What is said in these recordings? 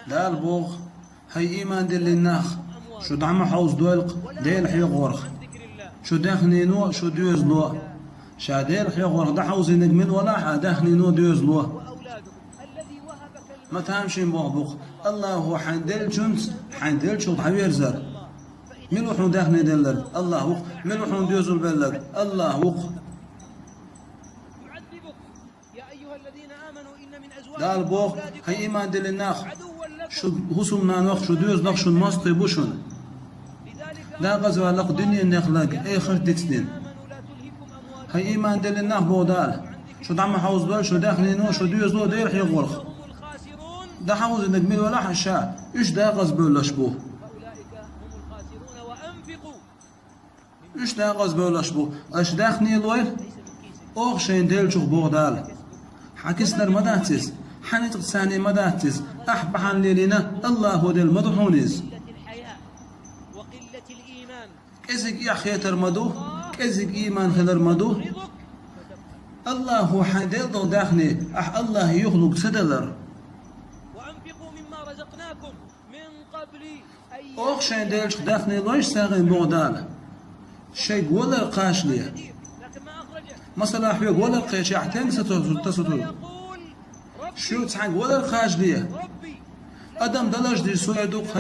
دال بوغ هاي إيمان دل الناخ شو دعم حوز دولق ديل حي غورخ شو داخني نو شو ديوز لو شادير حي غورخ دا حوز نجمن ولا داخني نو ديوز لو ما تهمشين بوغ بوغ الله هو حندل جنس حندل شو حوير زر من وحن داخني دلر الله وق من وحن ديوز البلر الله وق دال بوغ هاي إيمان دل الناخ شو هسم نانوخ شو ديوز نخ شو الماستي بوشون لا غزوة لق دنيا نخلق اي خردتين هاي إيمان دل الناخ بودال شو دعم حوز دول شو داخلي نو شو ديوز لو دير حي غورخ دا حوز نجمل ولا حشا ايش دا غزب ولا شبوه ايش دا غزب ولا شبوه ايش داخني لوير اوغ شين ديل شوخ بودال حكسنا مداتس حنيت ثاني مداتس أحبحان ليلنا الله دل مدحونيز كزك يا خيتر مدو كزك إيمان خلر مدو الله هو حديل دو داخني الله يخلق سدلر وأنفقوا مما رزقناكم من قبل أن أوخ شين ديلش داخني لويش ساغن بودال شيء ولا قاش ليه لكن ما أخرجه مثلا حيوق ولا القيش يحتاج ستو شو تحق ولا الخاج ليه ربي أدم دلش دي سويدوق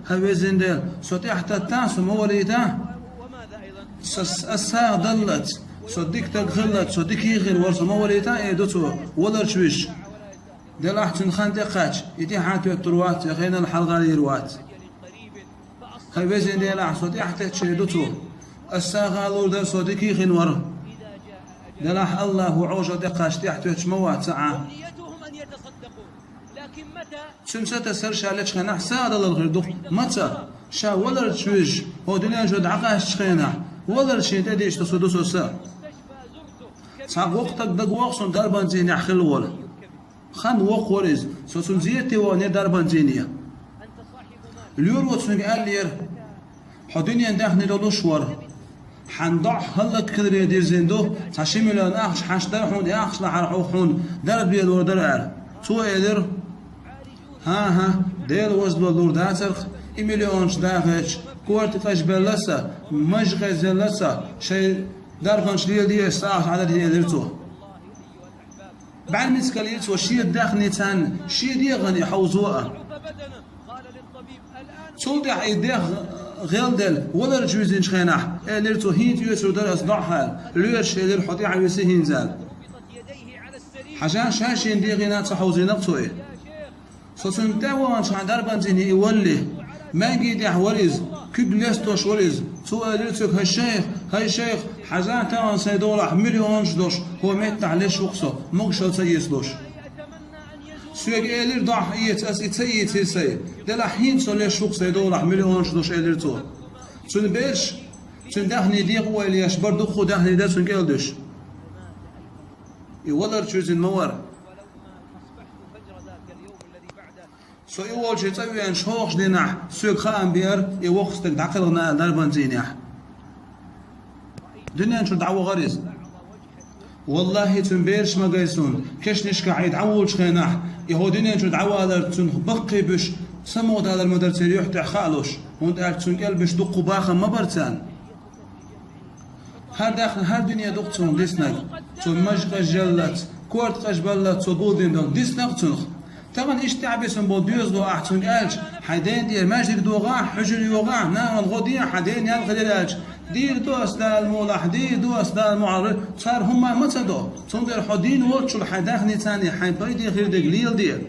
هاويزين ديل صوتي حتى تاسو موريتا وماذا أيضا الساعة ضلت صديق تغلت صديق يغير ورسو موريتا ايدوتو ولا رشويش دل أحسن خان دقاش يتي حاتو التروات يخينا الحلقة ليروات هاويزين ديل صوتي حتى تشيدوتو الساعة غالور دل صديق يغير ور دلاح الله عوجة دقاش تحت يتشموات ساعة نيتهم أن يتصدقوا لكن متى سمسة سرشا ليش خنا حساد الله الغير دوخ متى شا ولا تشويج هو دنيا جود عقاش خينا ولا شيء تديش تصدوسو سا مستشفى زرته صعب وقتك دق وقصن دربان زيني أخل ولا خان وق ورز سوسن زيتي ونير دربان زينية أنت صاحب مال اليور وتسنق قال لير حدنيا داخني لولوش ور حنضع هلك كذا يدير زندو تعشي مليون أخش حش درحون أخش لحرحون درب بيل ودرع سو يدير ها ديل وزد لور داترخ مليونش داخش كورت فاش بلسا مش غزلسا شيء دربانش ليه دي ساعة عدد هي درتو بعد مسكاليت وشي الداخني تان شي دي غني حوزوها بدنه قال للطبيب الآن سولدي حيديخ غيلدل ولا رجوزين شخيناح ليرتو هيت يوسو در اصدعها ليش لير حطي عويسي هينزال ربطت يديه على السرير حاجان شاشين دي غينا تحوزي نقطو ايه سوسن تاوان شان دربان زيني يولي ما يجي وريز كبلستوش وريز سؤال ليرتوك هاي شيخ حاجان تاوان سيدولح مليونش دوش هو ميت عليش وقصو مقشل سيسلوش يتمنى أن يزول سويق إيلير ضح يتسيد دلا حين سولي شوق سيدولح مليونش دوش إيلير تو سون بيش سون داخني ديق وإلياش بردو خو داخني دا سون كيلدوش يولر تشوزين موار أصبحت فجر ذاك اليوم الذي بعده سو يوال شي تسوي ان شوخش ديناح سويق خام بير يوخستك دعقلنا دربان زينيح دنيا نشو دعوة غريز والله تنبيرش ما قيسون كش نشكا عيد عول شخيناح يهودين نشو دعوة لرتون بقي بش سمود هذا المدرسة يحتى خالوش وانت قالتون قلبش دقوا باخا ما برتان هر دنيا دقتون ديسنك تون مجقة جلت كورت قش بلت صبودين دون ديسنك تنخ طبعا ايش تعبسن بو ديوز دو احتون قالش حدين دير ماجدك دو غاح حجر يوغاح ناغن غوديا حدين يالغي للاج دير دوس دا المولح دير دوس دا المعرض صار هما متى دو تنظر حدين ورتشو الحداخني تاني حين بايدي غير دقليل دير